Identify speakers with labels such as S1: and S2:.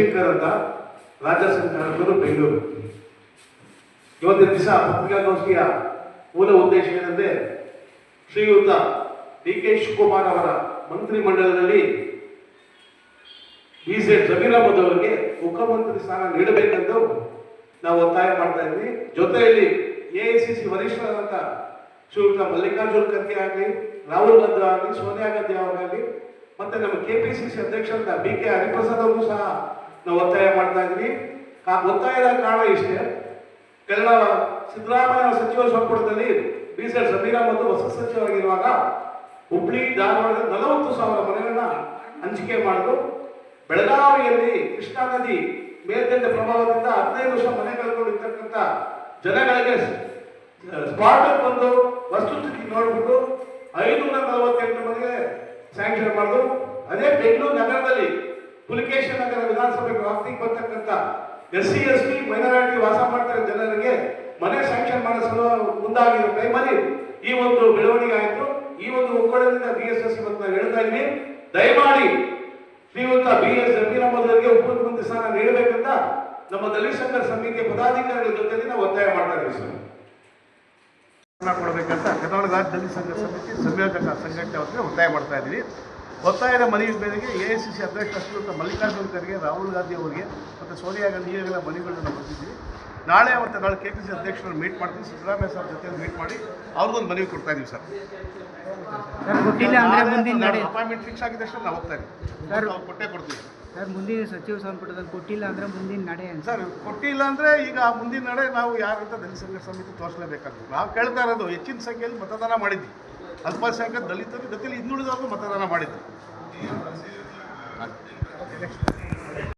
S1: ಜಯಶಂಕರ್ ಅಂತ ರಾಜ್ಯ ಸಂಚಾಲಕರು ಬೆಂಗಳೂರು. ಇವತ್ತಿನ ದಿವಸ ಪತ್ರಿಕಾಗೋಷ್ಠಿಯ ಮೂಲ ಉದ್ದೇಶ ಏನಂದ್ರೆ, ಶ್ರೀಯುತ DK ಶಿವಕುಮಾರ್ ಅವರ ಮಂತ್ರಿಮಂಡಲದಲ್ಲಿ BZ ಜಮೀರ್ ಅಹಮದ್ ಅವರಿಗೆ ಮುಖ್ಯಮಂತ್ರಿ ಸ್ಥಾನ ನೀಡಬೇಕೆಂದು ನಾವು ಒತ್ತಾಯ ಮಾಡ್ತಾ ಇದ್ವಿ. ಜೊತೆಯಲ್ಲಿ AICC ವರಿಷ್ಠರಾದಂಥ ಶ್ರೀಯುತ ಮಲ್ಲಿಕಾರ್ಜುನ್ ಖರ್ಗೆ ಆಗಲಿ, ರಾಹುಲ್ ಗಾಂಧಿ ಆಗಲಿ, ಸೋನಿಯಾ ಗಾಂಧಿ ಅವರಾಗಲಿ, ಮತ್ತೆ ನಮ್ಮ KPCC ಅಧ್ಯಕ್ಷರಾದ BK ಹರಿಪ್ರಸಾದ್ ಅವರು ಸಹ ನಾವು ಒತ್ತಾಯ ಮಾಡ್ತಾ ಇದ್ವಿ. ಒತ್ತಾಯದ ಕಾರಣ ಇಷ್ಟೇ, ಕಳೆದ ಸಿದ್ದರಾಮಯ್ಯ ಸಚಿವ ಸಂಪುಟದಲ್ಲಿ BZ ಜಮೀರ್ ಅಹಮದ್ ಹೊಸ ಸಚಿವರಾಗಿರುವಾಗ ಹುಬ್ಳಿ ಧಾರವಾಡದ 40,000 ಮನೆಗಳನ್ನ ಹಂಚಿಕೆ ಮಾಡಿದ್ರು. ಬೆಳಗಾವಿಯಲ್ಲಿ ಕೃಷ್ಣಾ ನದಿ ಮೇಲ್ದಂಡೆ ಪ್ರಭಾವದಿಂದ 15 ವರ್ಷ ಮನೆ ಕಳ್ಕೊಂಡಿರ್ತಕ್ಕಂಥ ಜನಗಳಿಗೆ ಸ್ಪಾಟ್ ಬಂದು ವಸ್ತುಸ್ಥಿತಿ ನೋಡ್ಬಿಟ್ಟು 548 ಮನೆಗೆ ಸ್ಯಾಂಕ್ಷನ್ ಮಾಡಿದ್ರು. ಅದೇ ಬೆಂಗಳೂರು ನಗರದಲ್ಲಿ ಪುಲಿಕೇಶಿ ನಗರ ವಿಧಾನಸಭೆ ವ್ಯಾಪ್ತಿಗೆ ಬರ್ತಕ್ಕಂಥ SC ST ಮೈನಾರಿಟಿ ವಾಸ ಮಾಡ್ತಾರೆ ಜನರಿಗೆ ಮನೆ ಸ್ಯಾಂಕ್ಷನ್ ಮಾಡೋ ಮುಂದಾಗಿರೋ ಟೈಮಲ್ಲಿ ಈ ಒಂದು ಬೆಳವಣಿಗೆ ಆಯಿತು. ಈ ಒಂದು ಒಕ್ಕೂಟದಿಂದ BSS ಇವತ್ತು ನಾವು ಹೇಳ್ತಾ ಇದ್ವಿ, ದಯಮಾಡಿ ಶ್ರೀಯುತ BS ಜಮೀರ್ ಅಹಮದ್ ಅವರಿಗೆ ಮುಖ್ಯಮಂತ್ರಿ ಸ್ಥಾನ ನೀಡಬೇಕಂತ ನಮ್ಮ ದಲಿತ ಸಂಘರ್ಷ ಸಮಿತಿಯ ಪದಾಧಿಕಾರಿಗಳ ಜೊತೆಗೆ ನಾವು ಒತ್ತಾಯ ಮಾಡ್ತಾ ಇದ್ದೀವಿ ಸರ್. ಕೊಡಬೇಕಂತ ಕರ್ನಾಟಕ ರಾಜ್ಯ ದಲಿತ ಸಂಘರ್ಷ ಸಮಿತಿ ಸಂಯೋಜಕ ಸಂಘಟನೆ ಅವರಿಗೆ ಒತ್ತಾಯ ಮಾಡ್ತಾ ಇದ್ದೀವಿ. ಒತ್ತಾಯದ ಮನವಿ ಮೇರೆಗೆ AICC ಅಧ್ಯಕ್ಷ ಶ್ರೀಯುತ ಮಲ್ಲಿಕಾರ್ಜುನ್ ಖರ್ಗೆ, ರಾಹುಲ್ ಗಾಂಧಿ ಅವರಿಗೆ ಮತ್ತು ಸೋನಿಯಾ ಗಾಂಧಿ ಈಗಾಗಲೇ ಮನವಿಗಳನ್ನ ಬರ್ತಿದ್ದೀವಿ. ನಾಳೆ KPCC ಅಧ್ಯಕ್ಷರನ್ನು ಮೀಟ್ ಮಾಡ್ತೀವಿ. ಸಿದ್ದರಾಮಯ್ಯ ಸರ್ ಜೊತೆ ಮೀಟ್ ಮಾಡಿ ಅವ್ರಿಗೊಂದು ಮನವಿ ಕೊಡ್ತಾ ಇದ್ದೀವಿ ಸರ್. ಅಪಾಯಿಂಟ್ಮೆಂಟ್ ಫಿಕ್ಸ್ ಆಗಿದ ತಕ್ಷಣ ನಾವು ಹೋಗ್ತಾ ಇದ್ದೀವಿ ಸರ್. ಅವ್ರು ಕೊಟ್ಟೇ ಕೊಡ್ತೀವಿ
S2: ಸರ್. ಮುಂದಿನ ಸಚಿವ ಸಂಪುಟದಲ್ಲಿ ಕೊಟ್ಟಿಲ್ಲ ಅಂದರೆ ಮುಂದಿನ ನಡೆ
S1: ಸರ್. ಕೊಟ್ಟಿಲ್ಲ ಅಂದರೆ ಈಗ ಮುಂದಿನ ನಡೆ ನಾವು ಯಾರಂತ ದಲಿತ ಸಂಘರ್ಷ ಸಮಿತಿ ತೋರಿಸಲೇಬೇಕಾಗ್ತದೆ. ನಾವು ಕೇಳ್ತಾ ಇರೋದು ಹೆಚ್ಚಿನ ಸಂಖ್ಯೆಯಲ್ಲಿ ಮತದಾನ ಮಾಡಿದ್ವಿ. ಅಲ್ಪಸಂಖ್ಯಾತ ದಲಿತರು ಜೊತೆಲಿ ಹಿಂದುಳಿದವ್ರಿಗೂ ಮತದಾನ ಮಾಡಿದ್ವಿ.